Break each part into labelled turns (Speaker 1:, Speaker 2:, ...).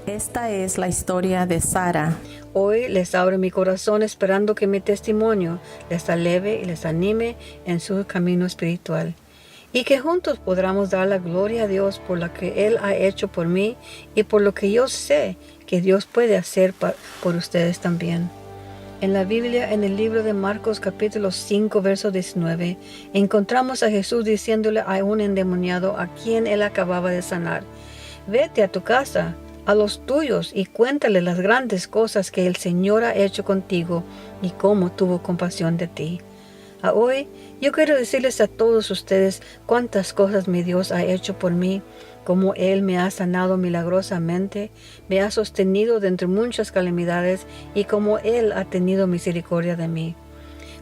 Speaker 1: Esta es la historia de Sara.
Speaker 2: Hoy les abro mi corazón esperando que mi testimonio les aleve y les anime en su camino espiritual. Y que juntos podamos dar la gloria a Dios por lo que Él ha hecho por mí y por lo que yo sé que Dios puede hacer por ustedes también. En la Biblia, en el libro de Marcos capítulo 5, verso 19, encontramos a Jesús diciéndole a un endemoniado a quien Él acababa de sanar: vete a tu casa, a los tuyos, y cuéntale las grandes cosas que el Señor ha hecho contigo y cómo tuvo compasión de ti. Hoy yo quiero decirles a todos ustedes cuántas cosas mi Dios ha hecho por mí, cómo Él me ha sanado milagrosamente, me ha sostenido de entre muchas calamidades y cómo Él ha tenido misericordia de mí.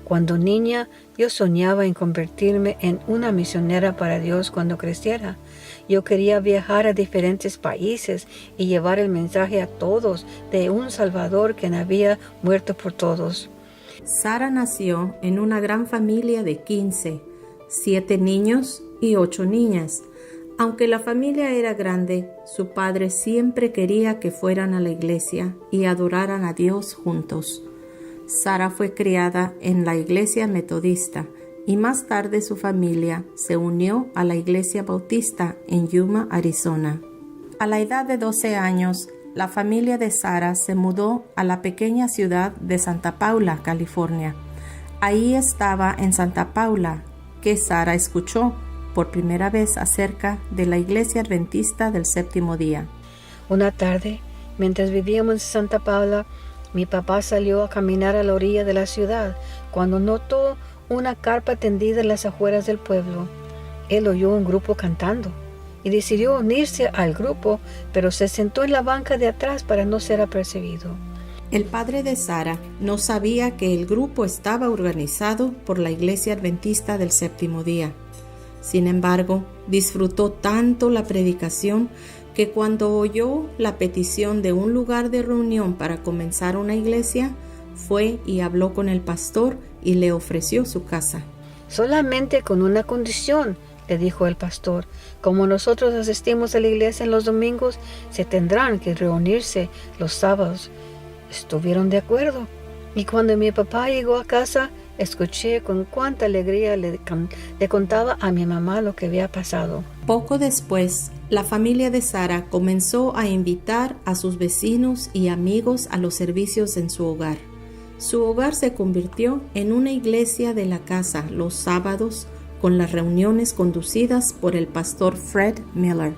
Speaker 2: Cuando niña, yo soñaba en convertirme en una misionera para Dios cuando creciera. Yo quería viajar a diferentes países y llevar el mensaje a todos de un Salvador quien había muerto por todos.
Speaker 1: Sara nació en una gran familia de 15, 7 niños y 8 niñas. Aunque la familia era grande, su padre siempre quería que fueran a la iglesia y adoraran a Dios juntos. Sara fue criada en la iglesia metodista y más tarde su familia se unió a la iglesia bautista en Yuma, Arizona. A la edad de 12 años, la familia de Sara se mudó a la pequeña ciudad de Santa Paula, California. Ahí estaba en Santa Paula que Sara escuchó por primera vez acerca de la iglesia adventista del séptimo día.
Speaker 2: Una tarde, mientras vivíamos en Santa Paula, mi papá salió a caminar a la orilla de la ciudad cuando notó una carpa tendida en las afueras del pueblo. Él oyó un grupo cantando y decidió unirse al grupo, pero se sentó en la banca de atrás para no ser apercibido.
Speaker 1: El padre de Sara no sabía que el grupo estaba organizado por la iglesia adventista del séptimo día. Sin embargo, disfrutó tanto la predicación que cuando oyó la petición de un lugar de reunión para comenzar una iglesia, fue y habló con el pastor y le ofreció su casa.
Speaker 2: Solamente con una condición, le dijo el pastor: como nosotros asistimos a la iglesia en los domingos, se tendrán que reunirse los sábados. Estuvieron de acuerdo, y cuando mi papá llegó a casa, escuché con cuánta alegría le contaba a mi mamá lo que había pasado.
Speaker 1: Poco después, la familia de Sara comenzó a invitar a sus vecinos y amigos a los servicios en su hogar. Su hogar se convirtió en una iglesia de la casa los sábados, con las reuniones conducidas por el pastor Fred Miller.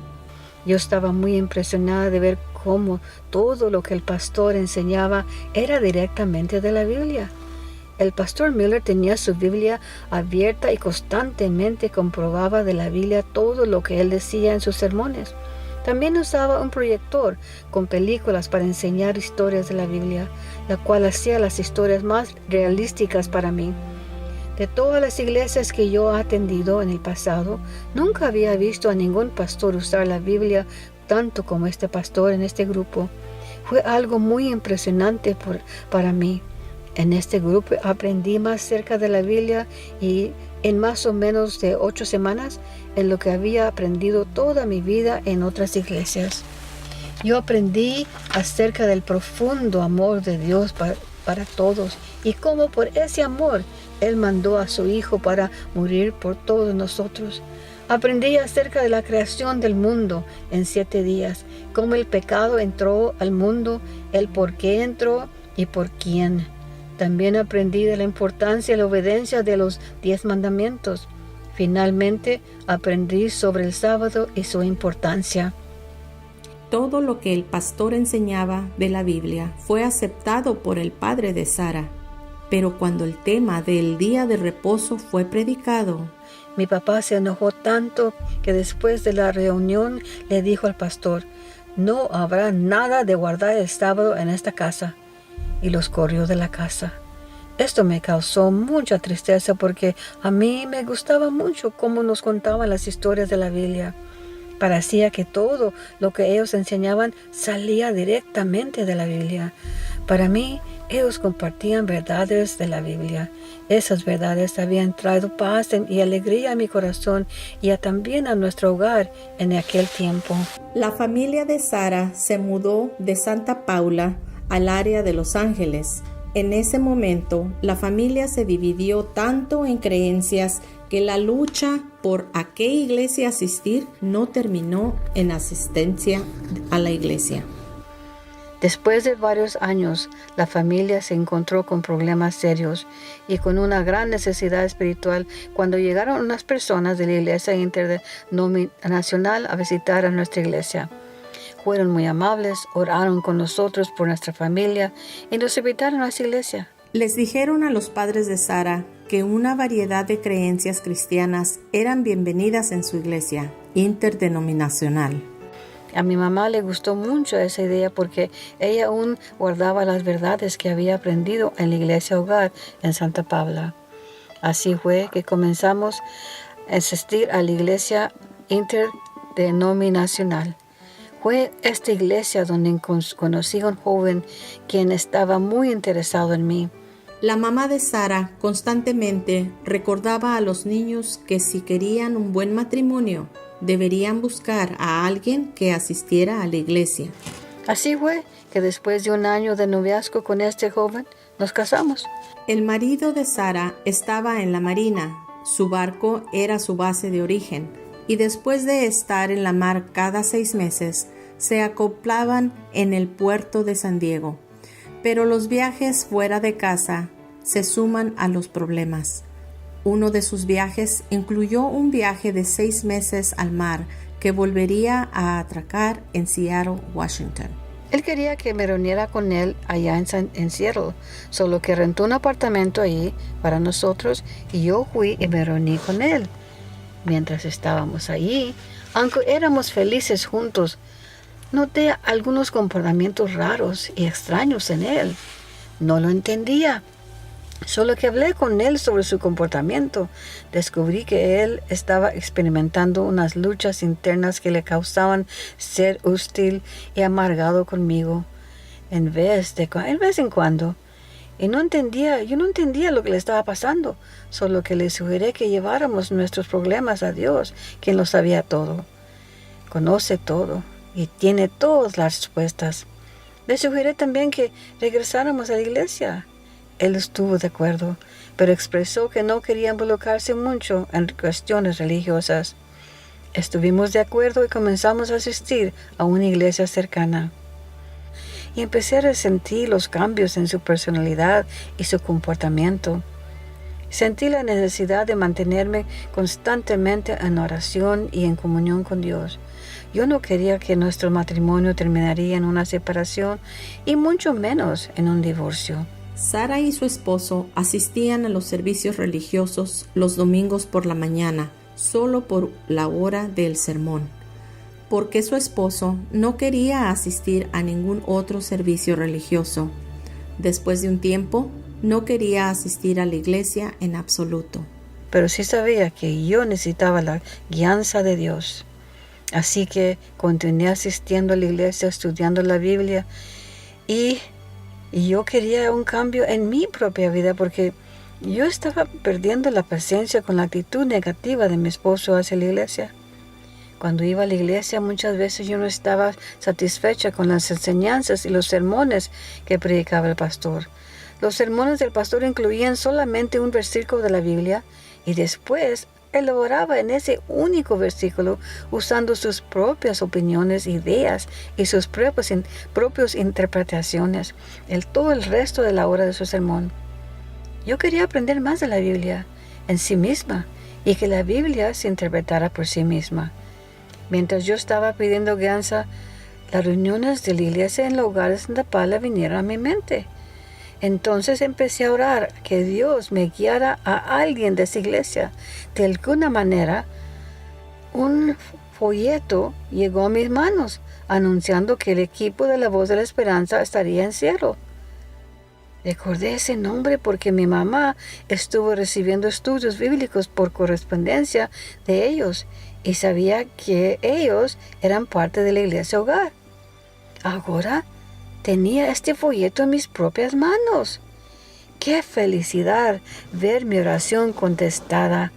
Speaker 2: Yo estaba muy impresionada de ver cómo todo lo que el pastor enseñaba era directamente de la Biblia. El pastor Miller tenía su Biblia abierta y constantemente comprobaba de la Biblia todo lo que él decía en sus sermones. También usaba un proyector con películas para enseñar historias de la Biblia, la cual hacía las historias más realísticas para mí. De todas las iglesias que yo he atendido en el pasado, nunca había visto a ningún pastor usar la Biblia tanto como este pastor en este grupo. Fue algo muy impresionante para mí. En este grupo aprendí más acerca de la Biblia y en más o menos de 8 semanas en lo que había aprendido toda mi vida en otras iglesias. Yo aprendí acerca del profundo amor de Dios para todos y cómo por ese amor Él mandó a su Hijo para morir por todos nosotros. Aprendí acerca de la creación del mundo en 7 días, cómo el pecado entró al mundo, el por qué entró y por quién. También aprendí de la importancia y la obediencia de los 10 mandamientos. Finalmente, aprendí sobre el sábado y su importancia.
Speaker 1: Todo lo que el pastor enseñaba de la Biblia fue aceptado por el padre de Sara. Pero cuando el tema del día de reposo fue predicado,
Speaker 2: mi papá se enojó tanto que después de la reunión le dijo al pastor: no habrá nada de guardar el sábado en esta casa. Y los corrió de la casa. Esto me causó mucha tristeza porque a mí me gustaba mucho cómo nos contaban las historias de la Biblia. Parecía que todo lo que ellos enseñaban salía directamente de la Biblia. Para mí, ellos compartían verdades de la Biblia. Esas verdades habían traído paz y alegría a mi corazón y también a nuestro hogar en aquel tiempo.
Speaker 1: La familia de Sara se mudó de Santa Paula al área de Los Ángeles. En ese momento, la familia se dividió tanto en creencias que la lucha por a qué iglesia asistir no terminó en asistencia a la iglesia.
Speaker 2: Después de varios años, la familia se encontró con problemas serios y con una gran necesidad espiritual cuando llegaron unas personas de la iglesia interdenominacional a visitar a nuestra iglesia. Fueron muy amables, oraron con nosotros por nuestra familia y nos invitaron a su iglesia.
Speaker 1: Les dijeron a los padres de Sara que una variedad de creencias cristianas eran bienvenidas en su iglesia interdenominacional.
Speaker 2: A mi mamá le gustó mucho esa idea porque ella aún guardaba las verdades que había aprendido en la iglesia hogar en Santa Paula. Así fue que comenzamos a asistir a la iglesia interdenominacional. Fue esta iglesia donde conocí a un joven quien estaba muy interesado en mí.
Speaker 1: La mamá de Sara constantemente recordaba a los niños que si querían un buen matrimonio, deberían buscar a alguien que asistiera a la iglesia.
Speaker 2: Así fue que después de un año de noviazgo con este joven, nos casamos.
Speaker 1: El marido de Sara estaba en la marina. Su barco era su base de origen y después de estar en la mar cada 6 meses, se acoplaban en el puerto de San Diego. Pero los viajes fuera de casa se suman a los problemas. Uno de sus viajes incluyó un viaje de 6 meses al mar que volvería a atracar en Seattle, Washington.
Speaker 2: Él quería que me reuniera con él allá en Seattle, solo que rentó un apartamento allí para nosotros y yo fui y me reuní con él. Mientras estábamos allí, aunque éramos felices juntos, noté algunos comportamientos raros y extraños en él. No lo entendía. Solo que hablé con él sobre su comportamiento, descubrí que él estaba experimentando unas luchas internas que le causaban ser hostil y amargado conmigo en vez en cuando. Yo no entendía lo que le estaba pasando, solo que le sugerí que lleváramos nuestros problemas a Dios, quien lo sabía todo, conoce todo y tiene todas las respuestas. Le sugerí también que regresáramos a la iglesia. Él estuvo de acuerdo, pero expresó que no quería involucrarse mucho en cuestiones religiosas. Estuvimos de acuerdo y comenzamos a asistir a una iglesia cercana. Y empecé a resentir los cambios en su personalidad y su comportamiento. Sentí la necesidad de mantenerme constantemente en oración y en comunión con Dios. Yo no quería que nuestro matrimonio terminaría en una separación y mucho menos en un divorcio.
Speaker 1: Sara y su esposo asistían a los servicios religiosos los domingos por la mañana, solo por la hora del sermón, porque su esposo no quería asistir a ningún otro servicio religioso. Después de un tiempo, no quería asistir a la iglesia en absoluto.
Speaker 2: Pero sí sabía que yo necesitaba la guianza de Dios. Así que continué asistiendo a la iglesia, estudiando la Biblia y yo quería un cambio en mi propia vida porque yo estaba perdiendo la paciencia con la actitud negativa de mi esposo hacia la iglesia. Cuando iba a la iglesia muchas veces yo no estaba satisfecha con las enseñanzas y los sermones que predicaba el pastor. Los sermones del pastor incluían solamente un versículo de la Biblia y después elaboraba en ese único versículo usando sus propias opiniones, ideas y sus propias interpretaciones todo el resto de la hora de su sermón. Yo quería aprender más de la Biblia en sí misma y que la Biblia se interpretara por sí misma. Mientras yo estaba pidiendo guianza, las reuniones de la iglesia en el hogar de Santa Paula vinieron a mi mente. Entonces empecé a orar que Dios me guiara a alguien de esa iglesia. De alguna manera, un folleto llegó a mis manos anunciando que el equipo de La Voz de la Esperanza estaría en Seattle. Recordé ese nombre porque mi mamá estuvo recibiendo estudios bíblicos por correspondencia de ellos y sabía que ellos eran parte de la iglesia hogar. Ahora tenía este folleto en mis propias manos. ¡Qué felicidad ver mi oración contestada!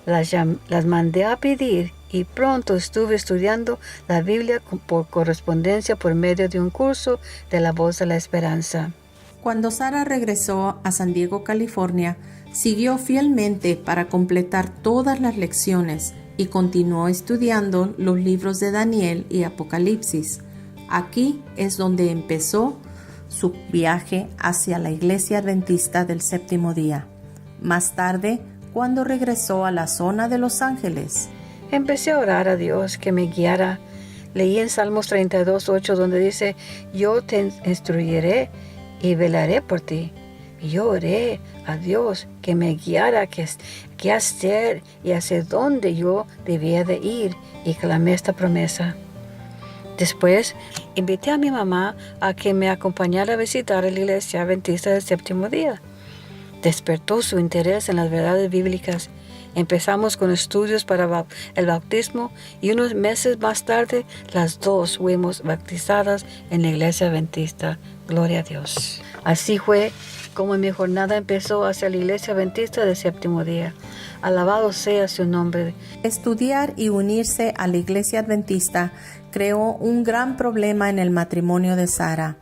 Speaker 2: Las mandé a pedir y pronto estuve estudiando la Biblia por correspondencia por medio de un curso de la Voz de la Esperanza.
Speaker 1: Cuando Sara regresó a San Diego, California, siguió fielmente para completar todas las lecciones y continuó estudiando los libros de Daniel y Apocalipsis. Aquí es donde empezó su viaje hacia la Iglesia Adventista del Séptimo Día. Más tarde, cuando regresó a la zona de Los Ángeles,
Speaker 2: empecé a orar a Dios que me guiara. Leí en Salmos 32:8 donde dice, yo te instruiré y velaré por ti. Y yo oré a Dios que me guiara qué hacer y hacia dónde yo debía de ir y clamé esta promesa. Después, invité a mi mamá a que me acompañara a visitar la Iglesia Adventista del Séptimo Día. Despertó su interés en las verdades bíblicas. Empezamos con estudios para el bautismo y unos meses más tarde las dos fuimos bautizadas en la Iglesia Adventista. Gloria a Dios. Así fue como mi jornada empezó hacia la Iglesia Adventista del Séptimo Día. Alabado sea su nombre.
Speaker 1: Estudiar y unirse a la Iglesia Adventista creó un gran problema en el matrimonio de Sara.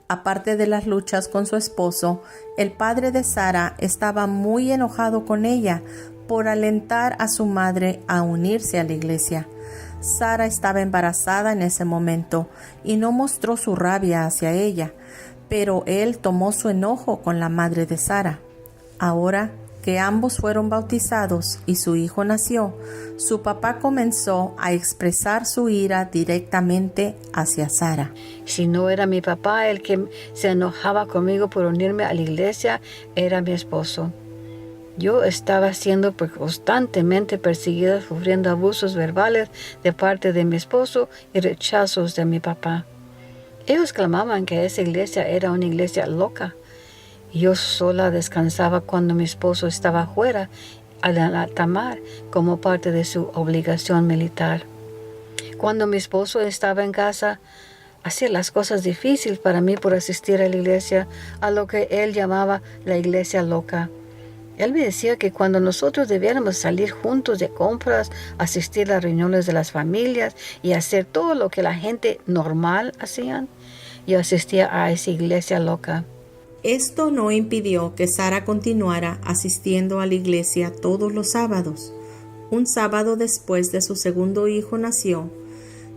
Speaker 1: Aparte de las luchas con su esposo, el padre de Sara estaba muy enojado con ella por alentar a su madre a unirse a la iglesia. Sara estaba embarazada en ese momento y no mostró su rabia hacia ella, pero él tomó su enojo con la madre de Sara. Ahora que ambos fueron bautizados y su hijo nació, su papá comenzó a expresar su ira directamente hacia Sara.
Speaker 2: Si no era mi papá el que se enojaba conmigo por unirme a la iglesia, era mi esposo. Yo estaba siendo constantemente perseguida, sufriendo abusos verbales de parte de mi esposo y rechazos de mi papá. Ellos clamaban que esa iglesia era una iglesia loca. Yo sola descansaba cuando mi esposo estaba fuera al alta mar como parte de su obligación militar. Cuando mi esposo estaba en casa, hacía las cosas difíciles para mí por asistir a la iglesia, a lo que él llamaba la iglesia loca. Él me decía que cuando nosotros debiéramos salir juntos de compras, asistir a las reuniones de las familias y hacer todo lo que la gente normal hacían, yo asistía a esa iglesia loca.
Speaker 1: Esto no impidió que Sara continuara asistiendo a la iglesia todos los sábados. Un sábado después de su segundo hijo nació.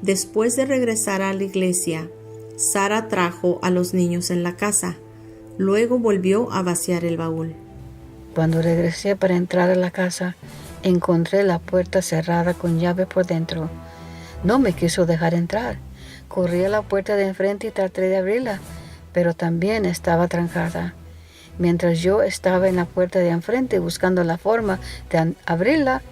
Speaker 1: Después de regresar a la iglesia, Sara trajo a los niños en la casa. Luego volvió a vaciar el baúl.
Speaker 2: Cuando regresé para entrar a la casa, encontré la puerta cerrada con llave por dentro. No me quiso dejar entrar. Corrí a la puerta de enfrente y traté de abrirla, pero también estaba trancada. Mientras yo estaba en la puerta de enfrente buscando la forma de abrirla,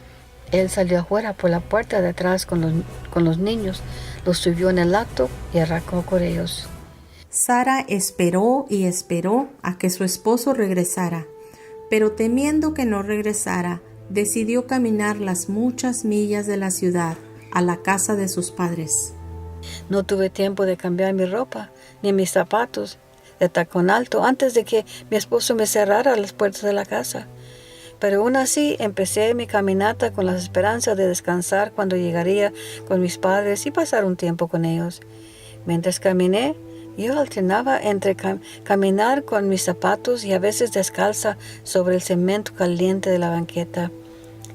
Speaker 2: él salió afuera por la puerta de atrás con los niños, los subió en el acto y arrancó con ellos.
Speaker 1: Sara esperó y esperó a que su esposo regresara, pero temiendo que no regresara, decidió caminar las muchas millas de la ciudad a la casa de sus padres.
Speaker 2: No tuve tiempo de cambiar mi ropa ni mis zapatos de tacón alto antes de que mi esposo me cerrara las puertas de la casa. Pero aún así empecé mi caminata con la esperanza de descansar cuando llegaría con mis padres y pasar un tiempo con ellos. Mientras caminé, yo alternaba entre caminar con mis zapatos y a veces descalza sobre el cemento caliente de la banqueta.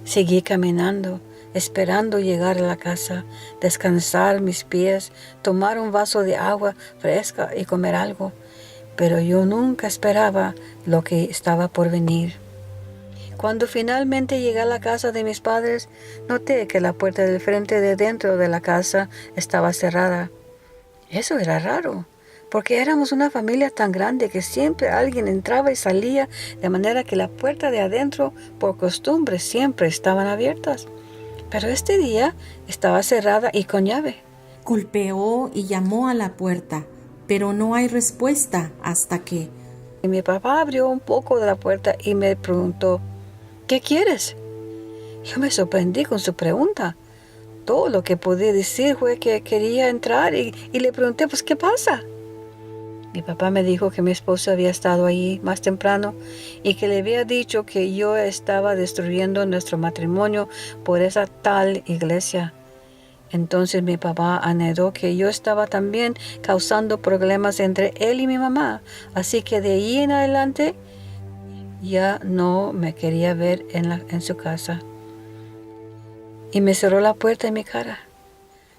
Speaker 2: Seguí caminando, esperando llegar a la casa, descansar mis pies, tomar un vaso de agua fresca y comer algo. Pero yo nunca esperaba lo que estaba por venir. Cuando finalmente llegué a la casa de mis padres, noté que la puerta del frente de dentro de la casa estaba cerrada. Eso era raro, porque éramos una familia tan grande que siempre alguien entraba y salía, de manera que la puerta de adentro, por costumbre, siempre estaban abiertas. Pero este día estaba cerrada y con llave.
Speaker 1: Golpeó y llamó a la puerta, pero no hay respuesta hasta que
Speaker 2: Y mi papá abrió un poco de la puerta y me preguntó, ¿qué quieres? Yo me sorprendí con su pregunta. Todo lo que podía decir fue que quería entrar y le pregunté, pues, ¿qué pasa? Mi papá me dijo que mi esposo había estado ahí más temprano y que le había dicho que yo estaba destruyendo nuestro matrimonio por esa tal iglesia. Entonces mi papá añadió que yo estaba también causando problemas entre él y mi mamá, así que de ahí en adelante ya no me quería ver en su casa. Y me cerró la puerta en mi cara.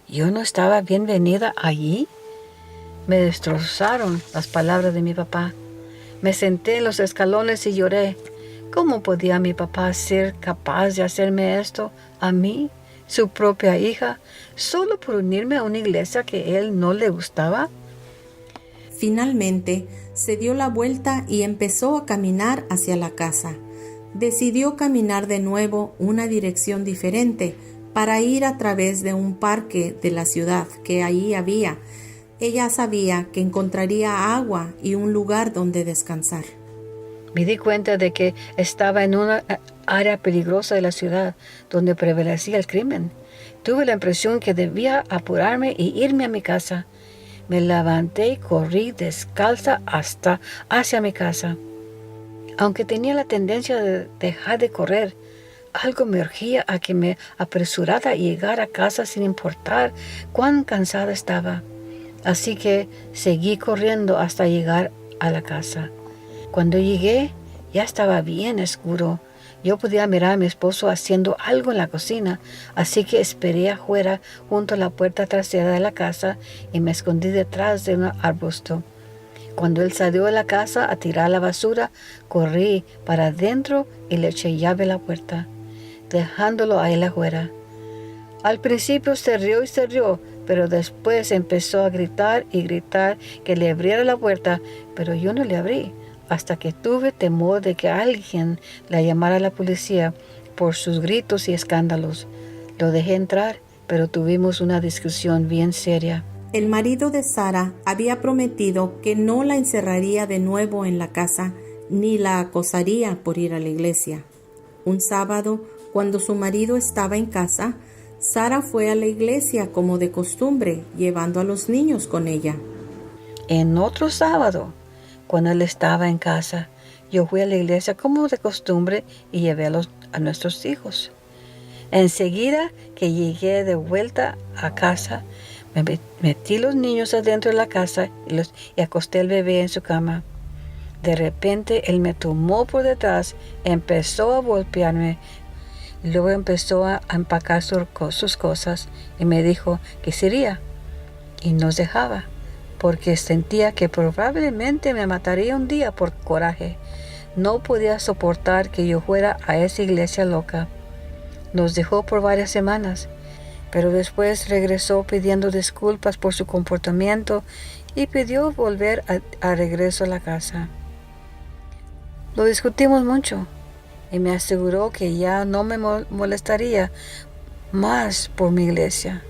Speaker 2: ¿Yo no estaba bienvenida allí? Me destrozaron las palabras de mi papá. Me senté en los escalones y lloré. ¿Cómo podía mi papá ser capaz de hacerme esto a mí, su propia hija, solo por unirme a una iglesia que él no le gustaba?
Speaker 1: Finalmente, se dio la vuelta y empezó a caminar hacia la casa. Decidió caminar de nuevo una dirección diferente para ir a través de un parque de la ciudad que allí había. Ella sabía que encontraría agua y un lugar donde descansar.
Speaker 2: Me di cuenta de que estaba en una área peligrosa de la ciudad donde prevalecía el crimen. Tuve la impresión que debía apurarme y irme a mi casa. Me levanté y corrí descalza hacia mi casa. Aunque tenía la tendencia de dejar de correr, algo me urgía a que me apresurara y llegara a casa sin importar cuán cansada estaba. Así que seguí corriendo hasta llegar a la casa. Cuando llegué, ya estaba bien oscuro. Yo podía mirar a mi esposo haciendo algo en la cocina, así que esperé afuera junto a la puerta trasera de la casa y me escondí detrás de un arbusto. Cuando él salió de la casa a tirar la basura, corrí para adentro y le eché llave a la puerta, dejándolo a él afuera. Al principio se rió, pero después empezó a gritar y gritar que le abriera la puerta, pero yo no le abrí, hasta que tuve temor de que alguien la llamara a la policía por sus gritos y escándalos. Lo dejé entrar, pero tuvimos una discusión bien seria.
Speaker 1: El marido de Sara había prometido que no la encerraría de nuevo en la casa ni la acosaría por ir a la iglesia. Un sábado, cuando su marido estaba en casa, Sara fue a la iglesia como de costumbre, llevando a los niños con ella.
Speaker 2: En otro sábado, cuando él estaba en casa, yo fui a la iglesia como de costumbre y llevé a nuestros hijos. Enseguida que llegué de vuelta a casa, me metí los niños adentro de la casa y acosté al bebé en su cama. De repente él me tomó por detrás, empezó a golpearme. Luego empezó a empacar sus cosas y me dijo que se iría. Y nos dejaba, porque sentía que probablemente me mataría un día por coraje. No podía soportar que yo fuera a esa iglesia loca. Nos dejó por varias semanas, pero después regresó pidiendo disculpas por su comportamiento y pidió volver a regreso a la casa. Lo discutimos mucho y me aseguró que ya no me molestaría más por mi iglesia.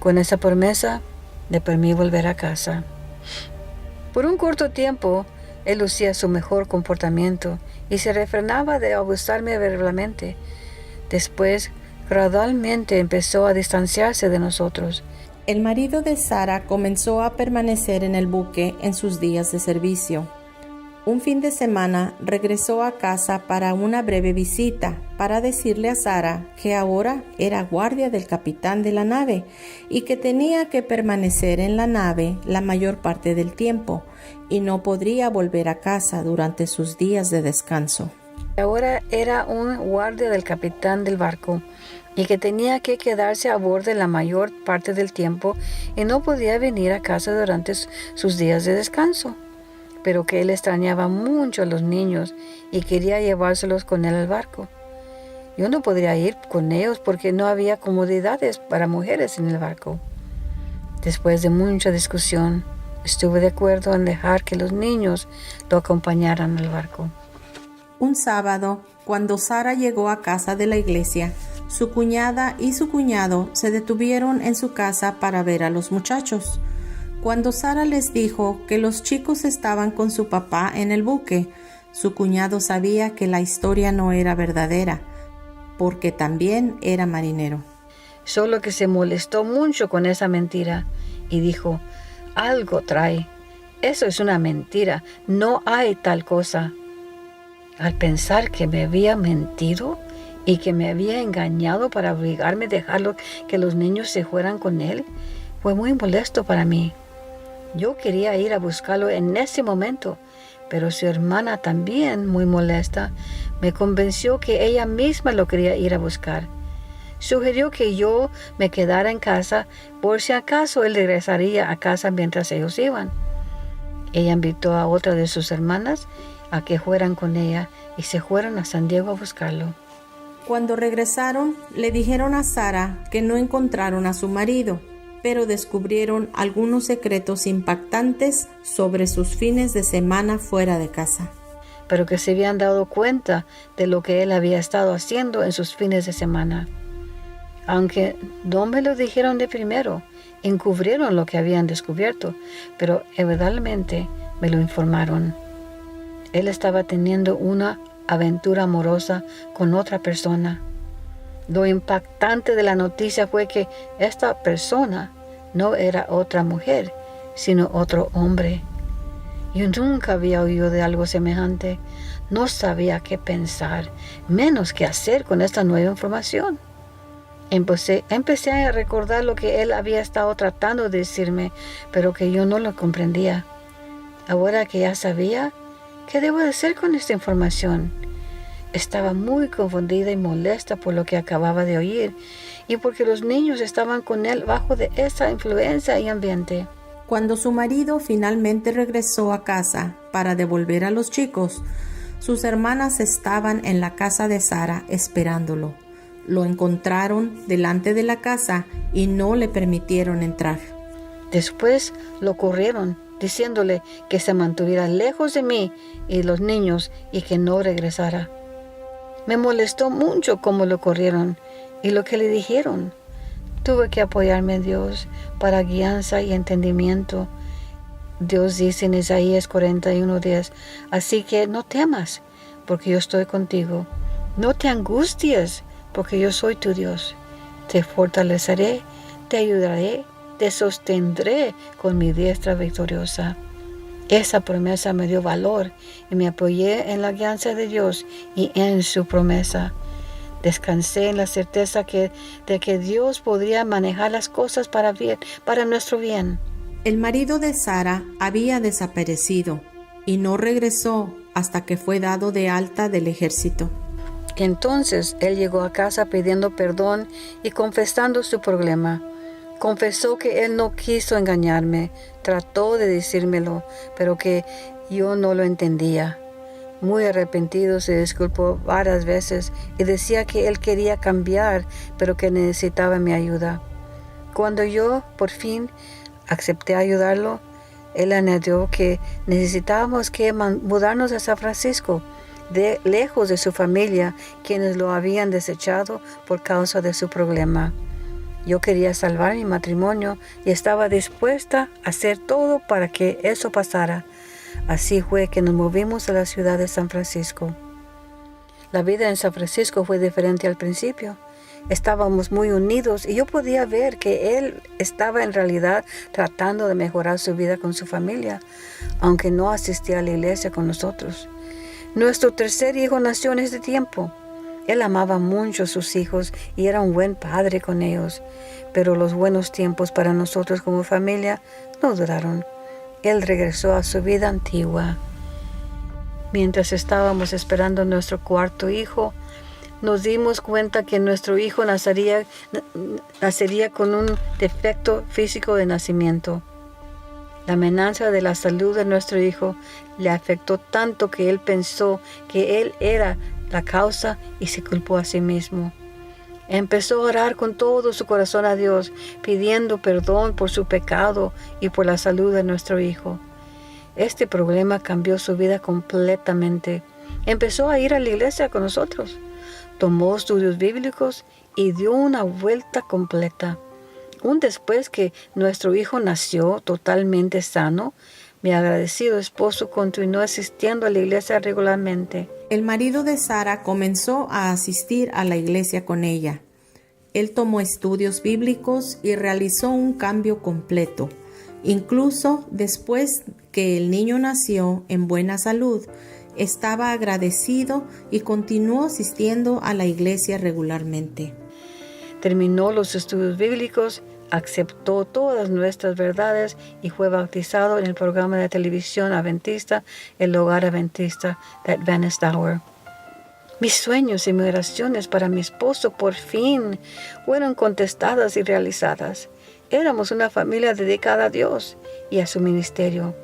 Speaker 2: Con esa promesa, le permití volver a casa. Por un corto tiempo, él lucía su mejor comportamiento y se refrenaba de abusarme verbalmente. Después, gradualmente empezó a distanciarse de nosotros.
Speaker 1: El marido de Sara comenzó a permanecer en el buque en sus días de servicio. Un fin de semana regresó a casa para una breve visita para decirle a Sara que ahora era guardia del capitán de la nave y que tenía que permanecer en la nave la mayor parte del tiempo y no podría volver a casa durante sus días de descanso.
Speaker 2: Ahora era un guardia del capitán del barco y que tenía que quedarse a bordo la mayor parte del tiempo y no podía venir a casa durante sus días de descanso, pero que él extrañaba mucho a los niños y quería llevárselos con él al barco. Yo no podría ir con ellos porque no había comodidades para mujeres en el barco. Después de mucha discusión, estuve de acuerdo en dejar que los niños lo acompañaran al barco.
Speaker 1: Un sábado, cuando Sara llegó a casa de la iglesia, su cuñada y su cuñado se detuvieron en su casa para ver a los muchachos. Cuando Sara les dijo que los chicos estaban con su papá en el buque, su cuñado sabía que la historia no era verdadera, porque también era marinero.
Speaker 2: Solo que se molestó mucho con esa mentira y dijo, algo trae. Eso es una mentira, no hay tal cosa. Al pensar que me había mentido y que me había engañado para obligarme a dejarlo que los niños se fueran con él, fue muy molesto para mí. Yo quería ir a buscarlo en ese momento, pero su hermana también, muy molesta, me convenció que ella misma lo quería ir a buscar. Sugirió que yo me quedara en casa por si acaso él regresaría a casa mientras ellos iban. Ella invitó a otra de sus hermanas a que fueran con ella y se fueron a San Diego a buscarlo.
Speaker 1: Cuando regresaron, le dijeron a Sara que no encontraron a su marido, pero descubrieron algunos secretos impactantes sobre sus fines de semana fuera de casa.
Speaker 2: Pero que se habían dado cuenta de lo que él había estado haciendo en sus fines de semana. Aunque no me lo dijeron de primero, encubrieron lo que habían descubierto, pero eventualmente me lo informaron. Él estaba teniendo una aventura amorosa con otra persona. Lo impactante de la noticia fue que esta persona no era otra mujer, sino otro hombre. Yo nunca había oído de algo semejante. No sabía qué pensar, menos qué hacer con esta nueva información. Empecé a recordar lo que él había estado tratando de decirme, pero que yo no lo comprendía. Ahora que ya sabía, ¿qué debo de hacer con esta información? Estaba muy confundida y molesta por lo que acababa de oír y porque los niños estaban con él bajo de esa influencia y ambiente.
Speaker 1: Cuando su marido finalmente regresó a casa para devolver a los chicos, sus hermanas estaban en la casa de Sara esperándolo. Lo encontraron delante de la casa y no le permitieron entrar.
Speaker 2: Después lo corrieron, diciéndole que se mantuviera lejos de mí y los niños y que no regresara. Me molestó mucho cómo lo corrieron y lo que le dijeron. Tuve que apoyarme en Dios para guianza y entendimiento. Dios dice en Isaías 41:10, así que no temas, porque yo estoy contigo. No te angusties, porque yo soy tu Dios. Te fortaleceré, te ayudaré, te sostendré con mi diestra victoriosa. Esa promesa me dio valor y me apoyé en la guianza de Dios y en su promesa. Descansé en la certeza de que Dios podría manejar las cosas para nuestro bien.
Speaker 1: El marido de Sara había desaparecido y no regresó hasta que fue dado de alta del ejército.
Speaker 2: Entonces él llegó a casa pidiendo perdón y confesando su problema. Confesó que él no quiso engañarme, trató de decírmelo, pero que yo no lo entendía. Muy arrepentido se disculpó varias veces y decía que él quería cambiar, pero que necesitaba mi ayuda. Cuando yo, por fin, acepté ayudarlo, él añadió que necesitábamos que mudarnos a San Francisco, lejos de su familia, quienes lo habían desechado por causa de su problema. Yo quería salvar mi matrimonio y estaba dispuesta a hacer todo para que eso pasara. Así fue que nos movimos a la ciudad de San Francisco. La vida en San Francisco fue diferente al principio. Estábamos muy unidos y yo podía ver que él estaba en realidad tratando de mejorar su vida con su familia, aunque no asistía a la iglesia con nosotros. Nuestro tercer hijo nació en ese tiempo. Él amaba mucho a sus hijos y era un buen padre con ellos, pero los buenos tiempos para nosotros como familia no duraron. Él regresó a su vida antigua. Mientras estábamos esperando a nuestro cuarto hijo, nos dimos cuenta que nuestro hijo nacería con un defecto físico de nacimiento. La amenaza de la salud de nuestro hijo le afectó tanto que él pensó que él era la causa y se culpó a sí mismo. Empezó a orar con todo su corazón a Dios, pidiendo perdón por su pecado y por la salud de nuestro hijo. Este problema cambió su vida completamente. Empezó a ir a la iglesia con nosotros. Tomó estudios bíblicos y dio una vuelta completa. Aún después que nuestro hijo nació totalmente sano, mi agradecido esposo continuó asistiendo a la iglesia regularmente.
Speaker 1: El marido de Sara comenzó a asistir a la iglesia con ella. Él tomó estudios bíblicos y realizó un cambio completo. Incluso después que el niño nació en buena salud, estaba agradecido y continuó asistiendo a la iglesia regularmente.
Speaker 2: Terminó los estudios bíblicos, aceptó todas nuestras verdades y fue bautizado en el programa de televisión adventista, El Hogar Adventista de Adventist Hour. Mis sueños y mis oraciones para mi esposo por fin fueron contestadas y realizadas. Éramos una familia dedicada a Dios y a su ministerio.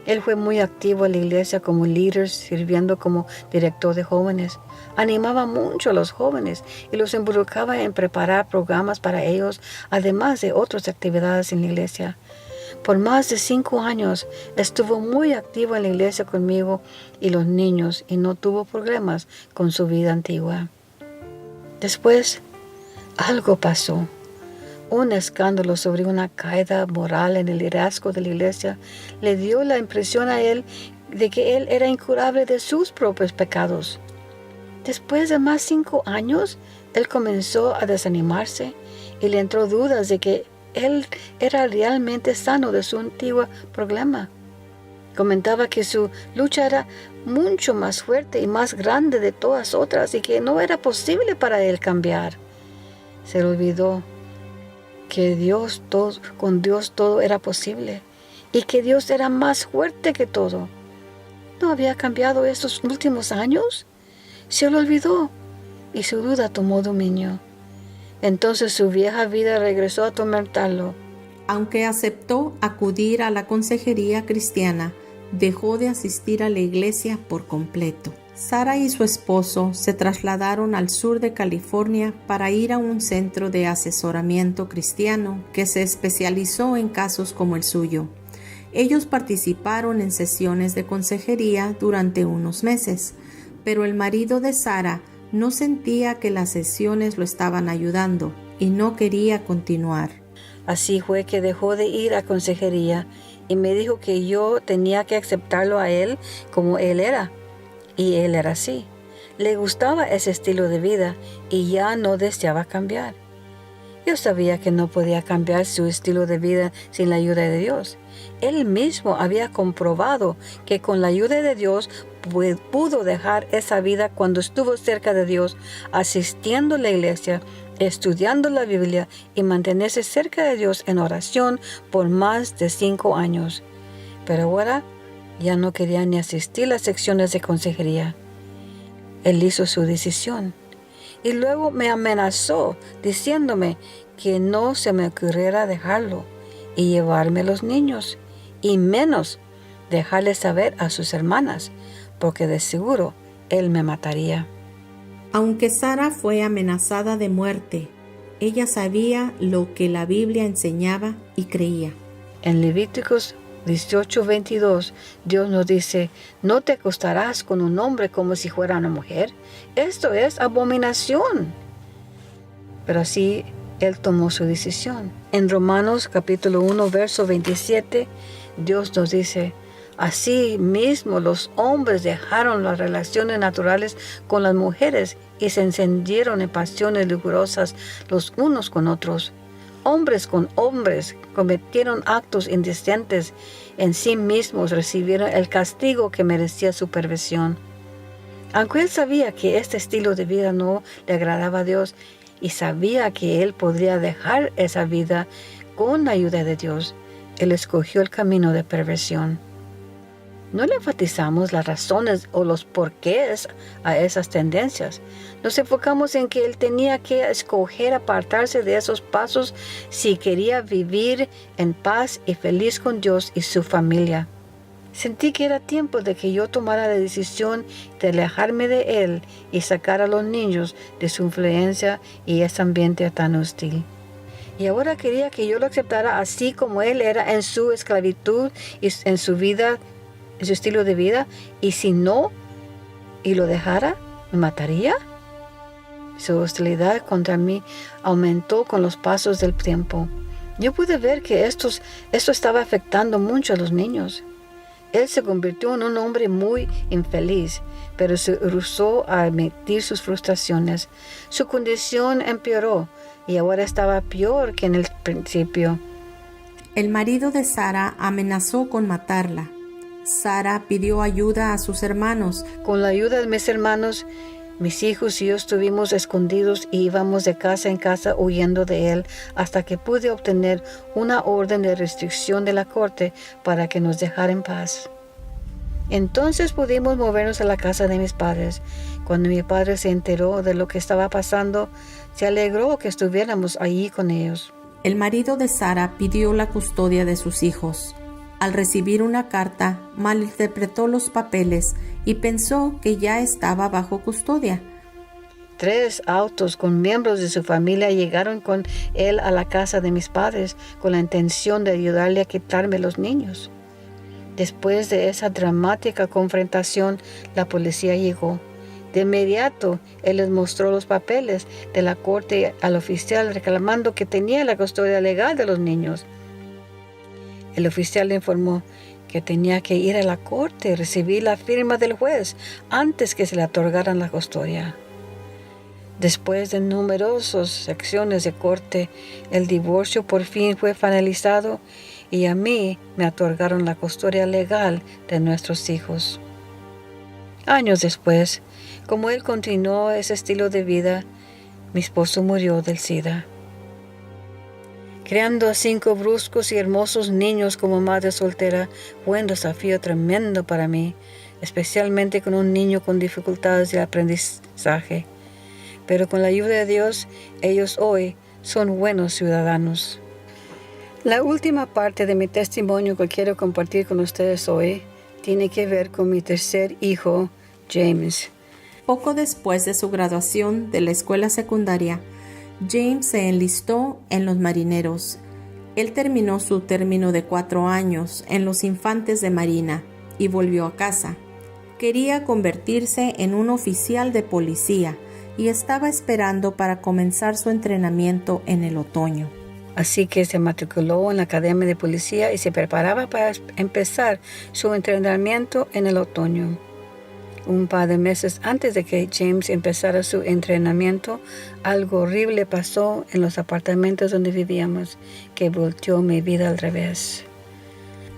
Speaker 2: Él fue muy activo en la iglesia como líder, sirviendo como director de jóvenes. Animaba mucho a los jóvenes y los involucraba en preparar programas para ellos, además de otras actividades en la iglesia. Por más de 5 años estuvo muy activo en la iglesia conmigo y los niños y no tuvo problemas con su vida antigua. Después, algo pasó. Un escándalo sobre una caída moral en el liderazgo de la iglesia le dio la impresión a él de que él era incurable de sus propios pecados. Después de más 5 años, él comenzó a desanimarse y le entró dudas de que él era realmente sano de su antiguo problema. Comentaba que su lucha era mucho más fuerte y más grande de todas otras y que no era posible para él cambiar. Se le olvidó que con Dios todo era posible y que Dios era más fuerte que todo. ¿No había cambiado estos últimos años? Se lo olvidó y su duda tomó dominio. Entonces su vieja vida regresó a atormentarlo.
Speaker 1: Aunque aceptó acudir a la consejería cristiana, dejó de asistir a la iglesia por completo. Sara y su esposo se trasladaron al sur de California para ir a un centro de asesoramiento cristiano que se especializó en casos como el suyo. Ellos participaron en sesiones de consejería durante unos meses, pero el marido de Sara no sentía que las sesiones lo estaban ayudando y no quería continuar.
Speaker 2: Así fue que dejó de ir a consejería y me dijo que yo tenía que aceptarlo a él como él era. Y él era así. Le gustaba ese estilo de vida y ya no deseaba cambiar. Yo sabía que no podía cambiar su estilo de vida sin la ayuda de Dios. Él mismo había comprobado que con la ayuda de Dios pudo dejar esa vida cuando estuvo cerca de Dios, asistiendo a la iglesia, estudiando la Biblia y mantenerse cerca de Dios en oración por más de 5 años. Pero ahora ya no quería ni asistir a las secciones de consejería. Él hizo su decisión y luego me amenazó diciéndome que no se me ocurriera dejarlo y llevarme a los niños y menos dejarle saber a sus hermanas, porque de seguro él me mataría.
Speaker 1: Aunque Sara fue amenazada de muerte, ella sabía lo que la Biblia enseñaba y creía.
Speaker 2: En Levíticos 18:22, Dios nos dice: no te acostarás con un hombre como si fuera una mujer. Esto es abominación. Pero así él tomó su decisión. En Romanos capítulo 1, verso 27, Dios nos dice: así mismo los hombres dejaron las relaciones naturales con las mujeres y se encendieron en pasiones lujuriosas los unos con otros. Hombres con hombres cometieron actos indecentes, en sí mismos recibieron el castigo que merecía su perversión. Aunque él sabía que este estilo de vida no le agradaba a Dios y sabía que él podría dejar esa vida con la ayuda de Dios, él escogió el camino de perversión. No le enfatizamos las razones o los porqués a esas tendencias. Nos enfocamos en que él tenía que escoger apartarse de esos pasos si quería vivir en paz y feliz con Dios y su familia. Sentí que era tiempo de que yo tomara la decisión de alejarme de él y sacar a los niños de su influencia y ese ambiente tan hostil. Y ahora quería que yo lo aceptara así como él era en su esclavitud y en su vida, en su estilo de vida, y si no, y lo dejara, ¿me mataría? Su hostilidad contra mí aumentó con los pasos del tiempo. Yo pude ver que esto estaba afectando mucho a los niños. Él se convirtió en un hombre muy infeliz, pero se rehusó a admitir sus frustraciones. Su condición empeoró y ahora estaba peor que en el principio.
Speaker 1: El marido de Sara amenazó con matarla. Sara pidió ayuda a sus hermanos.
Speaker 2: Con la ayuda de mis hermanos, mis hijos y yo estuvimos escondidos y íbamos de casa en casa huyendo de él hasta que pude obtener una orden de restricción de la corte para que nos dejara en paz. Entonces pudimos movernos a la casa de mis padres. Cuando mi padre se enteró de lo que estaba pasando, se alegró que estuviéramos allí con ellos.
Speaker 1: El marido de Sara pidió la custodia de sus hijos. Al recibir una carta, malinterpretó los papeles y pensó que ya estaba bajo custodia.
Speaker 2: 3 autos con miembros de su familia llegaron con él a la casa de mis padres con la intención de ayudarle a quitarme los niños. Después de esa dramática confrontación, la policía llegó. De inmediato, él les mostró los papeles de la corte al oficial reclamando que tenía la custodia legal de los niños. El oficial le informó que tenía que ir a la corte y recibir la firma del juez antes que se le otorgaran la custodia. Después de numerosas secciones de corte, el divorcio por fin fue finalizado y a mí me otorgaron la custodia legal de nuestros hijos. Años después, como él continuó ese estilo de vida, mi esposo murió del SIDA. Criando a 5 bruscos y hermosos niños como madre soltera fue un desafío tremendo para mí, especialmente con un niño con dificultades de aprendizaje. Pero con la ayuda de Dios, ellos hoy son buenos ciudadanos. La última parte de mi testimonio que quiero compartir con ustedes hoy tiene que ver con mi tercer hijo, James.
Speaker 1: Poco después de su graduación de la escuela secundaria, James se enlistó en los marineros. Él terminó su término de 4 años en los infantes de marina y volvió a casa. Quería convertirse en un oficial de policía y estaba esperando para comenzar su entrenamiento en el otoño.
Speaker 2: Así que se matriculó en la academia de policía y se preparaba para empezar su entrenamiento en el otoño. Un par de meses antes de que James empezara su entrenamiento, algo horrible pasó en los apartamentos donde vivíamos, que volteó mi vida al revés.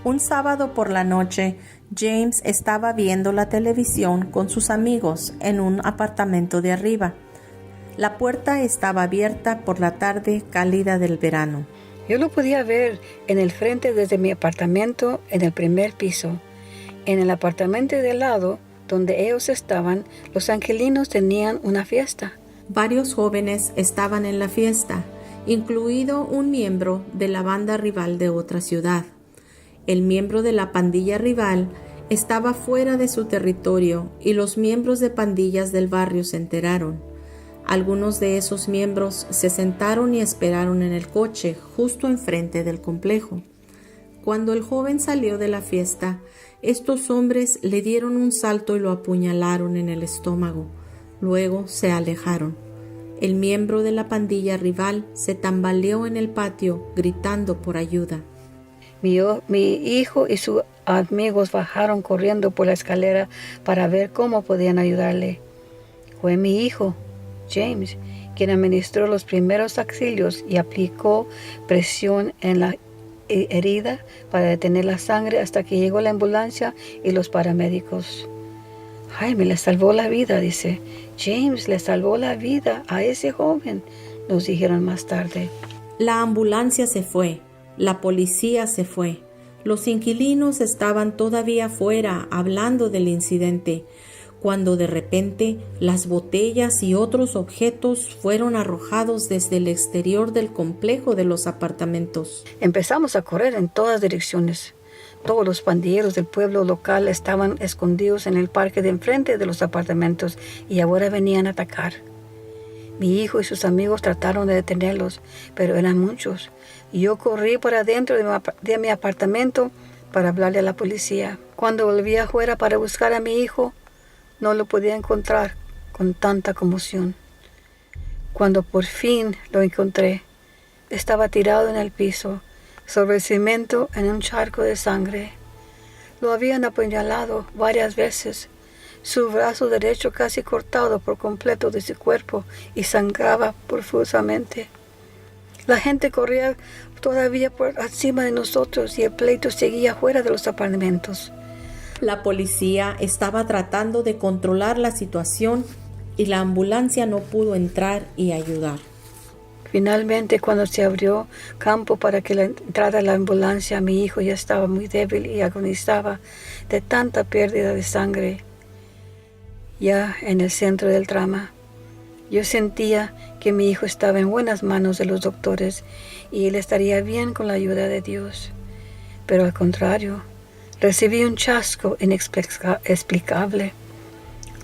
Speaker 1: Un sábado por la noche, James estaba viendo la televisión con sus amigos en un apartamento de arriba. La puerta estaba abierta por la tarde cálida del verano.
Speaker 2: Yo lo podía ver en el frente desde mi apartamento en el primer piso. En el apartamento de al lado, donde ellos estaban, los angelinos tenían una fiesta.
Speaker 1: Varios jóvenes estaban en la fiesta, incluido un miembro de la banda rival de otra ciudad. El miembro de la pandilla rival estaba fuera de su territorio y los miembros de pandillas del barrio se enteraron. Algunos de esos miembros se sentaron y esperaron en el coche justo enfrente del complejo. Cuando el joven salió de la fiesta, estos hombres le dieron un salto y lo apuñalaron en el estómago. Luego se alejaron. El miembro de la pandilla rival se tambaleó en el patio gritando por ayuda.
Speaker 2: Mi hijo y sus amigos bajaron corriendo por la escalera para ver cómo podían ayudarle. Fue mi hijo, James, quien administró los primeros auxilios y aplicó presión en la herida para detener la sangre hasta que llegó la ambulancia y los paramédicos. Jaime le salvó la vida, dice. James le salvó la vida a ese joven, nos dijeron más tarde.
Speaker 1: La ambulancia se fue, la policía se fue. Los inquilinos estaban todavía fuera hablando del incidente, cuando de repente las botellas y otros objetos fueron arrojados desde el exterior del complejo de los apartamentos.
Speaker 2: Empezamos a correr en todas direcciones. Todos los pandilleros del pueblo local estaban escondidos en el parque de enfrente de los apartamentos y ahora venían a atacar. Mi hijo y sus amigos trataron de detenerlos, pero eran muchos. Y yo corrí para adentro de mi apartamento para hablarle a la policía. Cuando volví afuera para buscar a mi hijo, no lo podía encontrar con tanta conmoción. Cuando por fin lo encontré, Estaba tirado en el piso, sobre el cemento en un charco de sangre. Lo habían apuñalado varias veces. Su brazo derecho casi cortado por completo de su cuerpo y sangraba profusamente. La gente corría todavía por encima de nosotros y el pleito seguía fuera de los apartamentos.
Speaker 1: La policía estaba tratando de controlar la situación y la ambulancia no pudo entrar y ayudar.
Speaker 2: Finalmente, cuando se abrió campo para que entrara la ambulancia, mi hijo ya estaba muy débil y agonizaba de tanta pérdida de sangre. Ya en el centro del drama, yo sentía que mi hijo estaba en buenas manos de los doctores y él estaría bien con la ayuda de Dios. Pero al contrario, recibí un chasco inexplicable.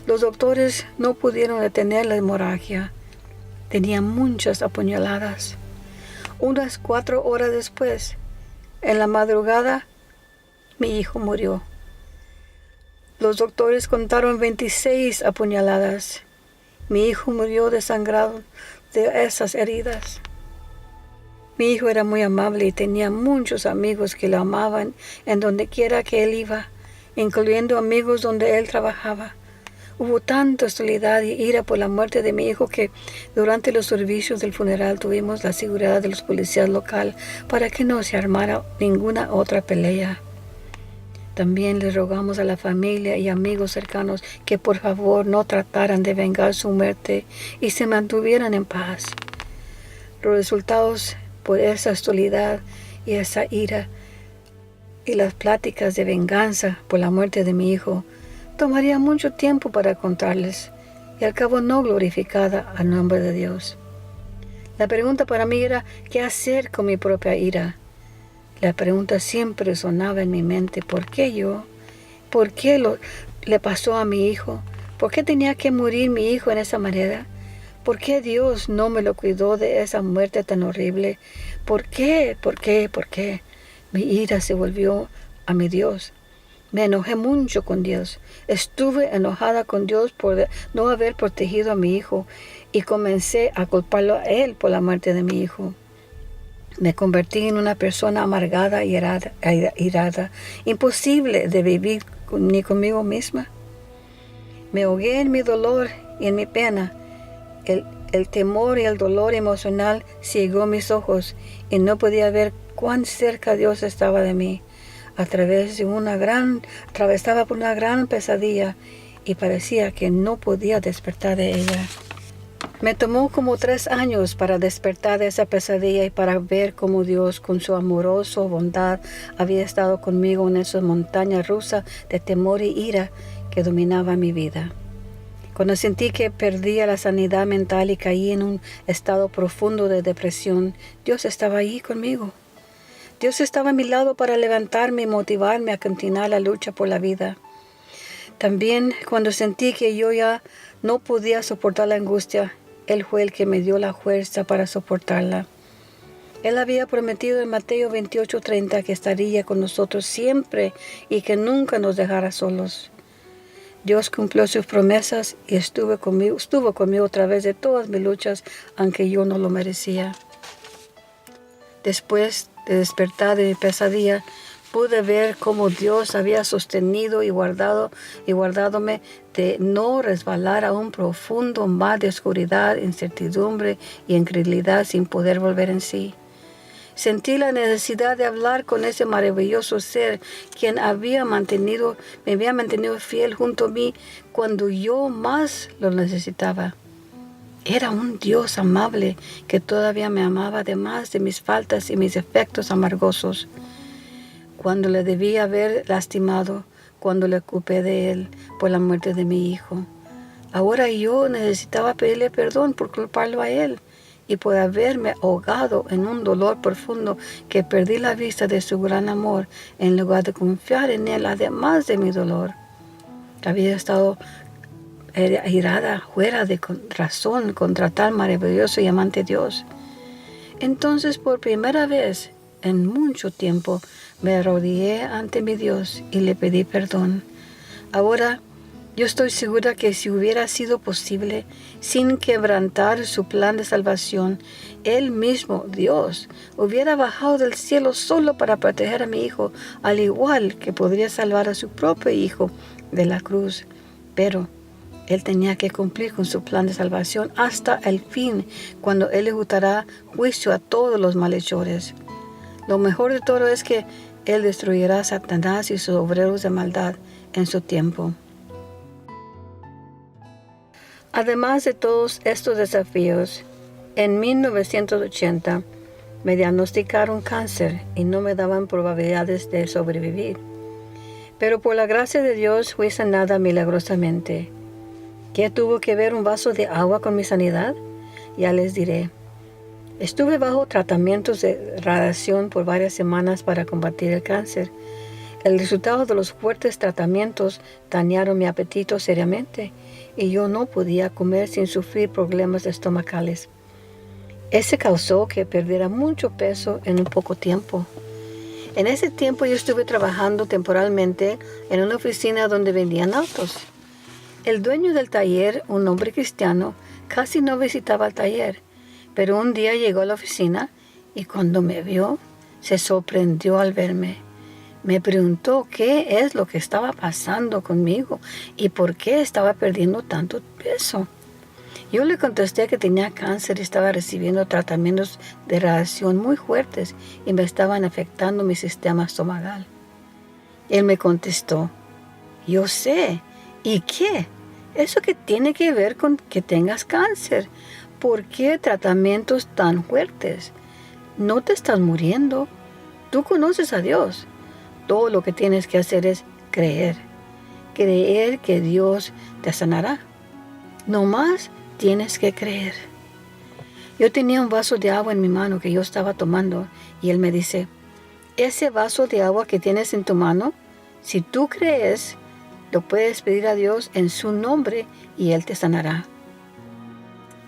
Speaker 2: Los doctores no pudieron detener la hemorragia. Tenía muchas apuñaladas. Unas 4 horas después, en la madrugada, mi hijo murió. Los doctores contaron 26 apuñaladas. Mi hijo murió desangrado de esas heridas. Mi hijo era muy amable y tenía muchos amigos que lo amaban en donde quiera que él iba, incluyendo amigos donde él trabajaba. Hubo tanta hostilidad y ira por la muerte de mi hijo que durante los servicios del funeral tuvimos la seguridad de los policías local para que no se armara ninguna otra pelea. También les rogamos a la familia y amigos cercanos que por favor no trataran de vengar su muerte y se mantuvieran en paz. Los resultados por esa hostilidad y esa ira y las pláticas de venganza por la muerte de mi hijo tomaría mucho tiempo para contarles y al cabo no glorificada al nombre de Dios. La pregunta para mí era ¿qué hacer con mi propia ira? La pregunta siempre sonaba en mi mente, ¿por qué yo? ¿Por qué le pasó a mi hijo? ¿Por qué tenía que morir mi hijo en esa manera? ¿Por qué Dios no me lo cuidó de esa muerte tan horrible? ¿Por qué? ¿Por qué? ¿Por qué? Mi ira se volvió a mi Dios. Me enojé mucho con Dios. Estuve enojada con Dios por no haber protegido a mi hijo y comencé a culparlo a él por la muerte de mi hijo. Me convertí en una persona amargada y irada, imposible de vivir ni conmigo misma. Me ahogué en mi dolor y en mi pena. El temor y el dolor emocional cegó mis ojos y no podía ver cuán cerca Dios estaba de mí. Atravesaba por una gran pesadilla y parecía que no podía despertar de ella. Me tomó como 3 años para despertar de esa pesadilla y para ver cómo Dios, con su amorosa bondad, había estado conmigo en esa montaña rusa de temor y ira que dominaba mi vida. Cuando sentí que perdía la sanidad mental y caí en un estado profundo de depresión, Dios estaba ahí conmigo. Dios estaba a mi lado para levantarme y motivarme a continuar la lucha por la vida. También cuando sentí que yo ya no podía soportar la angustia, Él fue el que me dio la fuerza para soportarla. Él había prometido en Mateo 28:30 que estaría con nosotros siempre y que nunca nos dejara solos. Dios cumplió sus promesas y estuvo conmigo a través de todas mis luchas, aunque yo no lo merecía. Después de despertar de mi pesadilla, pude ver cómo Dios había sostenido y guardadome de no resbalar a un profundo mar de oscuridad, incertidumbre y incredulidad sin poder volver en sí. Sentí la necesidad de hablar con ese maravilloso ser quien me había mantenido fiel junto a mí cuando yo más lo necesitaba. Era un Dios amable que todavía me amaba además de mis faltas y mis efectos amargosos. Cuando le debía haber lastimado, cuando le culpé de él por la muerte de mi hijo. Ahora yo necesitaba pedirle perdón por culparlo a él y por haberme ahogado en un dolor profundo que perdí la vista de su gran amor en lugar de confiar en él además de mi dolor. Había estado irada, fuera de razón contra tal maravilloso y amante Dios. Entonces, por primera vez en mucho tiempo, me arrodillé ante mi Dios y le pedí perdón. Ahora Yo estoy segura que si hubiera sido posible, sin quebrantar su plan de salvación, Él mismo, Dios, hubiera bajado del cielo solo para proteger a mi hijo, al igual que podría salvar a su propio hijo de la cruz. Pero Él tenía que cumplir con su plan de salvación hasta el fin, cuando Él ejecutará juicio a todos los malhechores. Lo mejor de todo es que Él destruirá a Satanás y sus obreros de maldad en su tiempo. Además de todos estos desafíos, en 1980 me diagnosticaron cáncer y no me daban probabilidades de sobrevivir. Pero por la gracia de Dios fui sanada milagrosamente. ¿Qué tuvo que ver un vaso de agua con mi sanidad? Ya les diré. Estuve bajo tratamientos de radiación por varias semanas para combatir el cáncer. El resultado de los fuertes tratamientos dañaron mi apetito seriamente y yo no podía comer sin sufrir problemas estomacales. Ese causó que perdiera mucho peso en un poco tiempo. En ese tiempo yo estuve trabajando temporalmente en una oficina donde vendían autos. El dueño del taller, un hombre cristiano, casi no visitaba el taller, pero un día llegó a la oficina y cuando me vio, se sorprendió al verme. Me preguntó qué es lo que estaba pasando conmigo y por qué estaba perdiendo tanto peso. Yo le contesté que tenía cáncer y estaba recibiendo tratamientos de radiación muy fuertes y me estaban afectando mi sistema estomacal. Él me contestó, yo sé, ¿y qué? ¿Eso qué tiene que ver con que tengas cáncer? ¿Por qué tratamientos tan fuertes? No te estás muriendo. Tú conoces a Dios. Todo lo que tienes que hacer es creer. Creer que Dios te sanará. No más tienes que creer. Yo tenía un vaso de agua en mi mano que yo estaba tomando y él me dice, ese vaso de agua que tienes en tu mano, si tú crees, lo puedes pedir a Dios en su nombre y Él te sanará.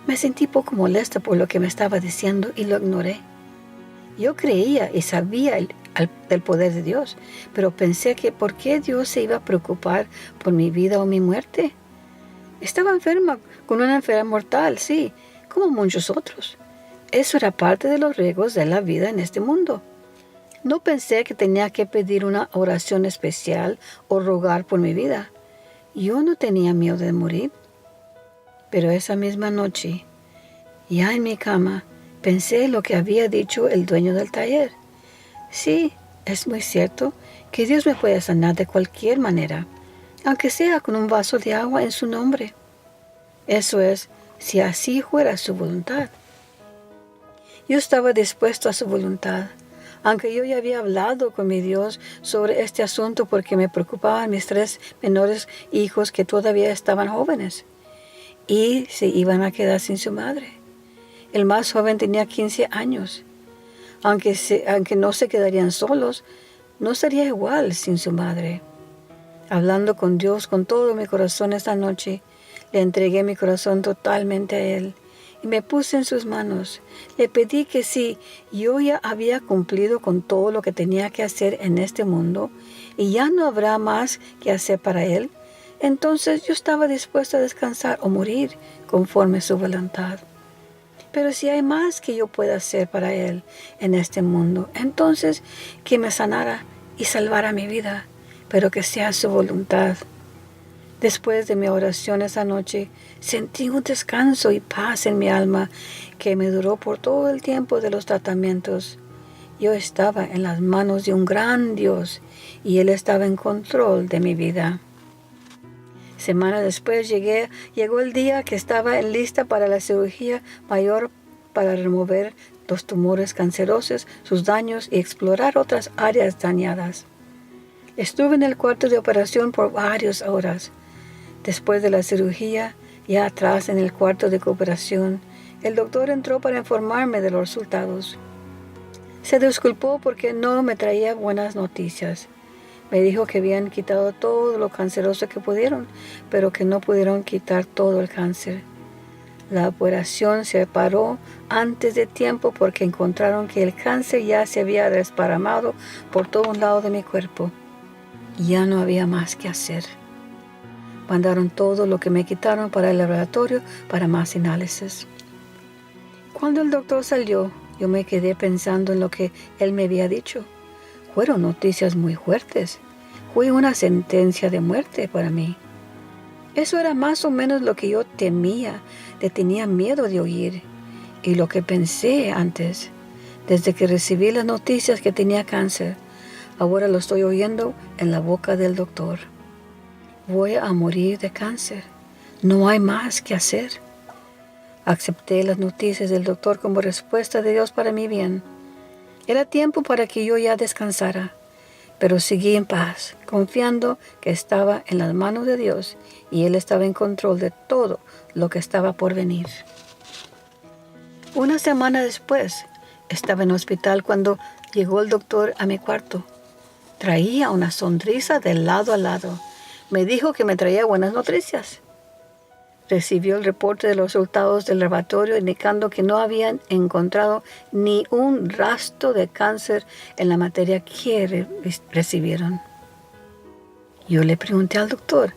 Speaker 2: Me sentí poco molesta por lo que me estaba diciendo y lo ignoré. Yo creía y sabía del poder de Dios, pero pensé que ¿por qué Dios se iba a preocupar por mi vida o mi muerte? Estaba enferma con una enfermedad mortal, sí, como muchos otros. Eso era parte de los riesgos de la vida en este mundo. No pensé que tenía que pedir una oración especial o rogar por mi vida. Yo no tenía miedo de morir. Pero esa misma noche, ya en mi cama, pensé lo que había dicho el dueño del taller. Sí, es muy cierto que Dios me puede sanar de cualquier manera, aunque sea con un vaso de agua en su nombre. Eso es, si así fuera su voluntad. Yo estaba dispuesto a su voluntad, aunque yo ya había hablado con mi Dios sobre este asunto porque me preocupaban mis 3 menores hijos que todavía estaban jóvenes y se iban a quedar sin su madre. El más joven tenía 15 años. Aunque no se quedarían solos, no sería igual sin su madre. Hablando con Dios con todo mi corazón esta noche, le entregué mi corazón totalmente a Él y me puse en sus manos. Le pedí que si yo ya había cumplido con todo lo que tenía que hacer en este mundo y ya no habrá más que hacer para Él, entonces yo estaba dispuesto a descansar o morir conforme a su voluntad. Pero si hay más que yo pueda hacer para Él en este mundo, entonces que me sanara y salvara mi vida, pero que sea su voluntad. Después de mi oración esa noche, sentí un descanso y paz en mi alma que me duró por todo el tiempo de los tratamientos. Yo estaba en las manos de un gran Dios y Él estaba en control de mi vida. Semana después llegó el día que estaba lista para la cirugía mayor para remover los tumores cancerosos, sus daños y explorar otras áreas dañadas. Estuve en el cuarto de operación por varias horas. Después de la cirugía, ya atrás en el cuarto de operación, el doctor entró para informarme de los resultados. Se disculpó porque no me traía buenas noticias. Me dijo que habían quitado todo lo canceroso que pudieron, pero que no pudieron quitar todo el cáncer. La operación se paró antes de tiempo porque encontraron que el cáncer ya se había desparramado por todo un lado de mi cuerpo. Ya no había más que hacer. Mandaron todo lo que me quitaron para el laboratorio para más análisis. Cuando el doctor salió, yo me quedé pensando en lo que él me había dicho. Fueron noticias muy fuertes. Fue una sentencia de muerte para mí. Eso era más o menos lo que yo temía, tenía miedo de oír, y lo que pensé antes, desde que recibí las noticias que tenía cáncer. Ahora lo estoy oyendo en la boca del doctor. Voy a morir de cáncer. No hay más que hacer. Acepté las noticias del doctor como respuesta de Dios para mi bien. Era tiempo para que yo ya descansara, pero seguí en paz, confiando que estaba en las manos de Dios y Él estaba en control de todo lo que estaba por venir. Una semana después, estaba en el hospital cuando llegó el doctor a mi cuarto. Traía una sonrisa de lado a lado. Me dijo que me traía buenas noticias. Recibió el reporte de los resultados del laboratorio indicando que no habían encontrado ni un rastro de cáncer en la materia que recibieron. Yo le pregunté al doctor,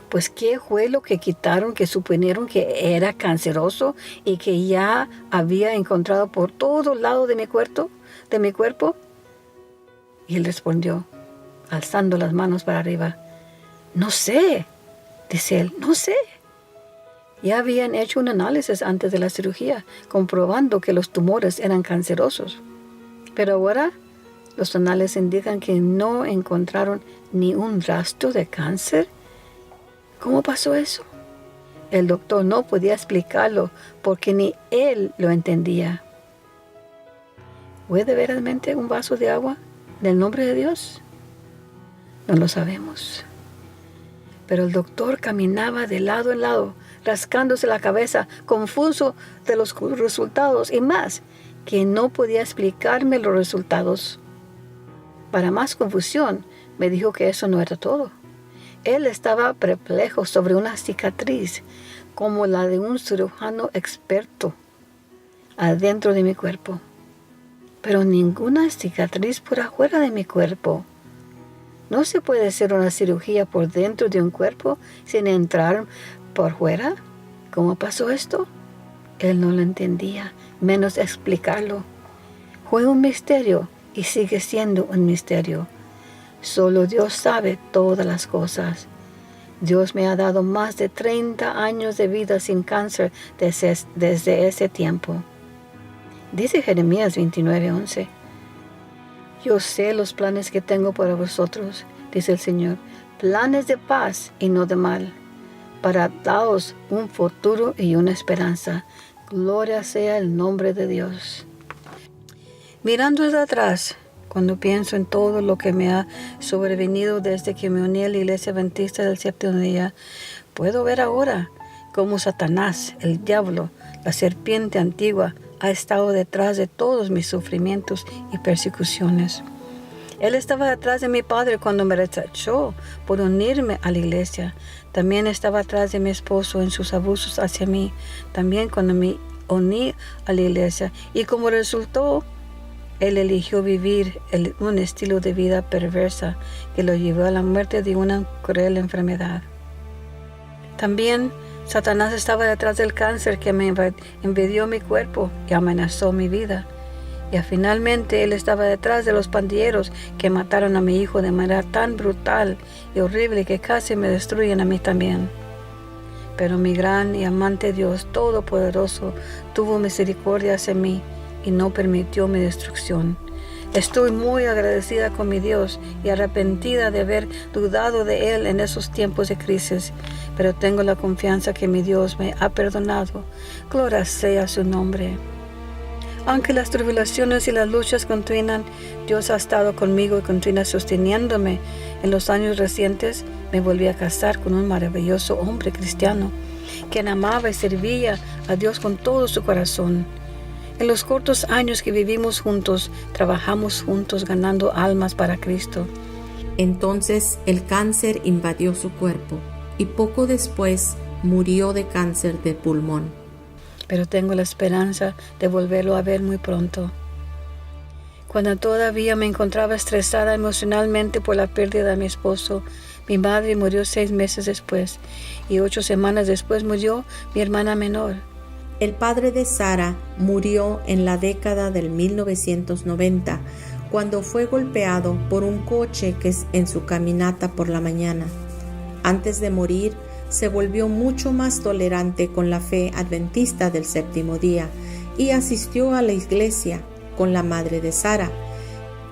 Speaker 2: pues ¿qué fue lo que quitaron que suponieron que era canceroso y que ya había encontrado por todo lado de mi cuerpo? Y él respondió, alzando las manos para arriba, no sé, dice él, no sé. Ya habían hecho un análisis antes de la cirugía, comprobando que los tumores eran cancerosos. Pero ahora los análisis indican que no encontraron ni un rastro de cáncer. ¿Cómo pasó eso? El doctor no podía explicarlo porque ni él lo entendía. ¿Puede verdaderamente un vaso de agua del nombre de Dios? No lo sabemos. Pero el doctor caminaba de lado en lado, rascándose la cabeza, confuso de los resultados y más, que no podía explicarme los resultados. Para más confusión, me dijo que eso no era todo. Él estaba perplejo sobre una cicatriz, como la de un cirujano experto, adentro de mi cuerpo. Pero ninguna cicatriz por afuera de mi cuerpo. ¿No se puede hacer una cirugía por dentro de un cuerpo sin entrar por fuera? ¿Cómo pasó esto? Él no lo entendía, menos explicarlo. Fue un misterio y sigue siendo un misterio. Solo Dios sabe todas las cosas. Dios me ha dado más de 30 años de vida sin cáncer desde ese tiempo. Dice Jeremías 29:11. Yo sé los planes que tengo para vosotros, dice el Señor, planes de paz y no de mal, para daros un futuro y una esperanza. Gloria sea el nombre de Dios. Mirando hacia atrás, cuando pienso en todo lo que me ha sobrevenido desde que me uní a la Iglesia Adventista del Séptimo Día, puedo ver ahora cómo Satanás, el diablo, la serpiente antigua, ha estado detrás de todos mis sufrimientos y persecuciones. Él estaba detrás de mi padre cuando me rechazó por unirme a la iglesia. También estaba atrás de mi esposo en sus abusos hacia mí, también cuando me uní a la iglesia. Y como resultó, él eligió vivir un estilo de vida perversa que lo llevó a la muerte de una cruel enfermedad. También Satanás estaba detrás del cáncer que me invadió mi cuerpo y amenazó mi vida. Y finalmente él estaba detrás de los pandilleros que mataron a mi hijo de manera tan brutal y horrible que casi me destruyen a mí también. Pero mi gran y amante Dios Todopoderoso tuvo misericordia hacia mí y no permitió mi destrucción. Estoy muy agradecida con mi Dios y arrepentida de haber dudado de Él en esos tiempos de crisis, pero tengo la confianza que mi Dios me ha perdonado. Gloria sea su nombre. Aunque las tribulaciones y las luchas continúan, Dios ha estado conmigo y continúa sosteniéndome. En los años recientes me volví a casar con un maravilloso hombre cristiano, quien amaba y servía a Dios con todo su corazón. En los cortos años que vivimos juntos, trabajamos juntos ganando almas para Cristo.
Speaker 1: Entonces el cáncer invadió su cuerpo y poco después murió de cáncer de pulmón.
Speaker 2: Pero tengo la esperanza de volverlo a ver muy pronto. Cuando todavía me encontraba estresada emocionalmente por la pérdida de mi esposo, Mi madre murió 6 meses después y 8 semanas después murió mi hermana menor.
Speaker 1: El padre de Sara murió en la década del 1990 cuando fue golpeado por un coche en su caminata por la mañana. Antes de morir, se volvió mucho más tolerante con la fe adventista del séptimo día y asistió a la iglesia con la madre de Sara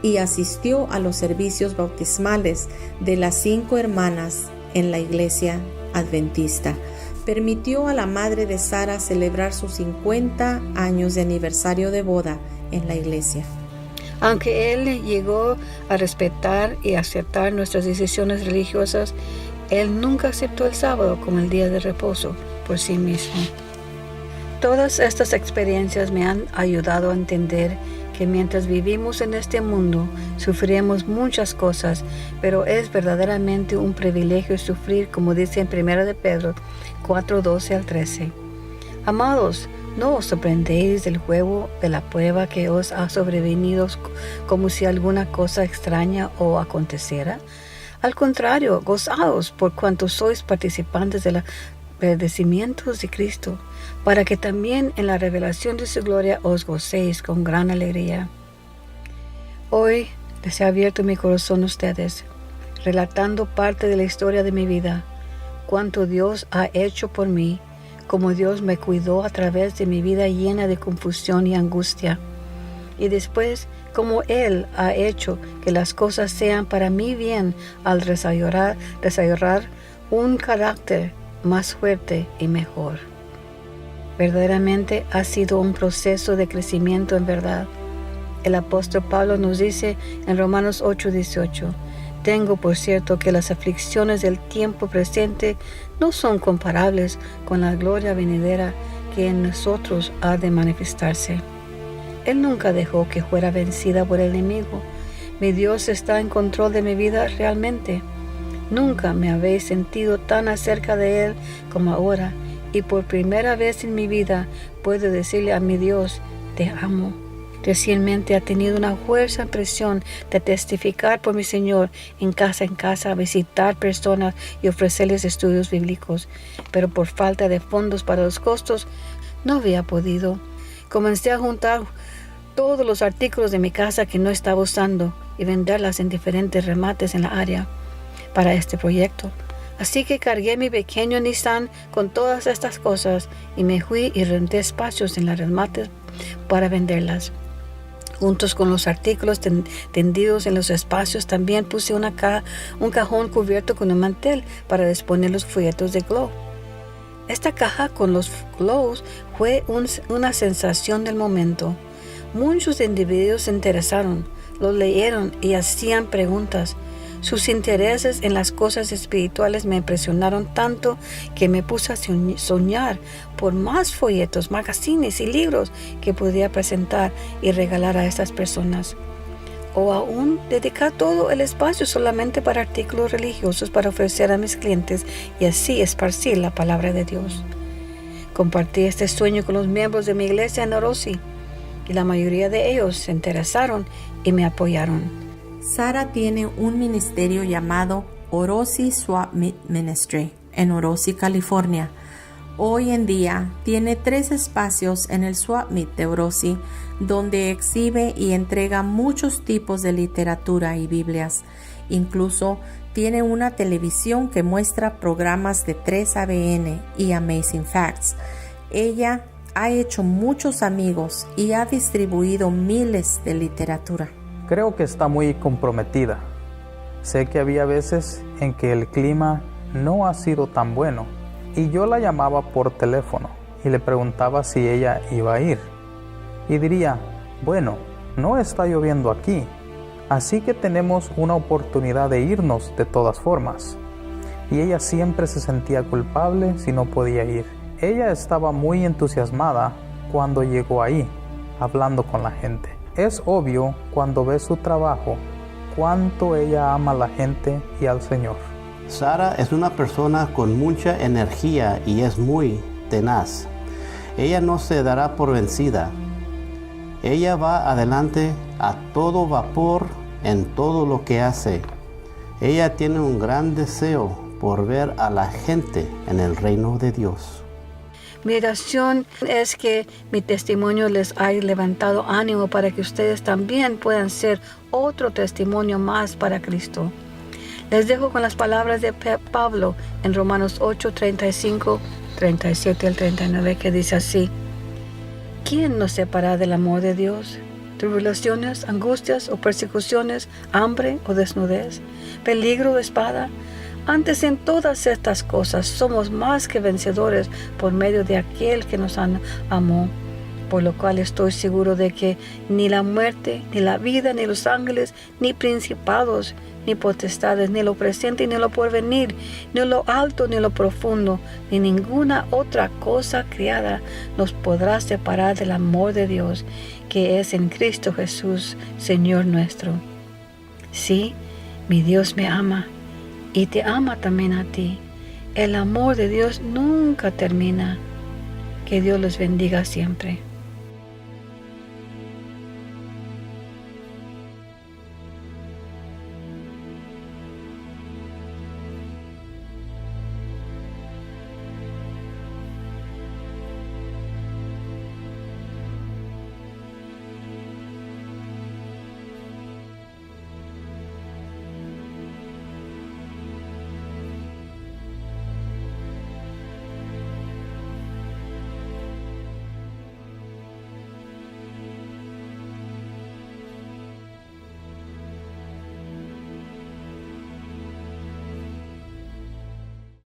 Speaker 1: y asistió a los servicios bautismales de las 5 hermanas en la iglesia adventista. Permitió a la madre de Sara celebrar sus 50 años de aniversario de boda en la iglesia.
Speaker 2: Aunque él llegó a respetar y aceptar nuestras decisiones religiosas, él nunca aceptó el sábado como el día de reposo por sí mismo. Todas estas experiencias me han ayudado a entender que mientras vivimos en este mundo, sufriremos muchas cosas, pero es verdaderamente un privilegio sufrir, como dice en 1 de Pedro 4:12 al 13. Amados, no os sorprendéis del juego de la prueba que os ha sobrevenido como si alguna cosa extraña os aconteciera. Al contrario, gozaos por cuanto sois participantes de los padecimientos de Cristo, para que también en la revelación de su gloria os gocéis con gran alegría. Hoy les he abierto mi corazón a ustedes, relatando parte de la historia de mi vida, cuánto Dios ha hecho por mí, cómo Dios me cuidó a través de mi vida llena de confusión y angustia, y después cómo Él ha hecho que las cosas sean para mi bien al desarrollar un carácter más fuerte y mejor. Verdaderamente ha sido un proceso de crecimiento en verdad. El apóstol Pablo nos dice en Romanos 8:18, tengo por cierto que las aflicciones del tiempo presente no son comparables con la gloria venidera que en nosotros ha de manifestarse. Él nunca dejó que fuera vencida por el enemigo. Mi Dios está en control de mi vida realmente. Nunca me habéis sentido tan acerca de Él como ahora, y por primera vez en mi vida puedo decirle a mi Dios, te amo. Recientemente ha tenido una fuerza impresión de testificar por mi Señor en casa, visitar personas y ofrecerles estudios bíblicos, pero por falta de fondos para los costos no había podido. Comencé a juntar todos los artículos de mi casa que no estaba usando y venderlas en diferentes remates en la área para este proyecto. Así que cargué mi pequeño Nissan con todas estas cosas y me fui y renté espacios en las remates para venderlas. Juntos con los artículos tendidos en los espacios, también puse un cajón cubierto con un mantel para disponer los folletos de Glow. Esta caja con los Glows fue una sensación del momento. Muchos individuos se interesaron, los leyeron y hacían preguntas. Sus intereses en las cosas espirituales me impresionaron tanto que me puse a soñar por más folletos, magazines y libros que podía presentar y regalar a estas personas. O aún dedicar todo el espacio solamente para artículos religiosos para ofrecer a mis clientes y así esparcir la palabra de Dios. Compartí este sueño con los miembros de mi iglesia en Orosi y la mayoría de ellos se interesaron y me apoyaron.
Speaker 1: Sara tiene un ministerio llamado Orosi Swap Meet Ministry en Orosi, California. Hoy en día tiene 3 espacios en el Swap Meet de Orosi donde exhibe y entrega muchos tipos de literatura y Biblias. Incluso tiene una televisión que muestra programas de 3ABN y Amazing Facts. Ella ha hecho muchos amigos y ha distribuido miles de literatura.
Speaker 3: Creo que está muy comprometida. Sé que había veces en que el clima no ha sido tan bueno y yo la llamaba por teléfono y le preguntaba si ella iba a ir. Y diría, bueno, no está lloviendo aquí, así que tenemos una oportunidad de irnos de todas formas. Y ella siempre se sentía culpable si no podía ir. Ella estaba muy entusiasmada cuando llegó ahí, hablando con la gente. Es obvio cuando ves su trabajo cuánto ella ama a la gente y al Señor.
Speaker 4: Sara es una persona con mucha energía y es muy tenaz. Ella no se dará por vencida. Ella va adelante a todo vapor en todo lo que hace. Ella tiene un gran deseo por ver a la gente en el reino de Dios.
Speaker 2: Mi oración es que mi testimonio les haya levantado ánimo para que ustedes también puedan ser otro testimonio más para Cristo. Les dejo con las palabras de Pablo en Romanos 8, 35, 37 al 39, que dice así: ¿Quién nos separará del amor de Dios? ¿Tribulaciones, angustias o persecuciones, hambre o desnudez, peligro o espada? Antes en todas estas cosas somos más que vencedores por medio de aquel que nos amó. Por lo cual estoy seguro de que ni la muerte, ni la vida, ni los ángeles, ni principados, ni potestades, ni lo presente, ni lo porvenir, ni lo alto, ni lo profundo, ni ninguna otra cosa creada nos podrá separar del amor de Dios, que es en Cristo Jesús, Señor nuestro. Sí, mi Dios me ama y te ama también a ti. El amor de Dios nunca termina. Que Dios los bendiga siempre.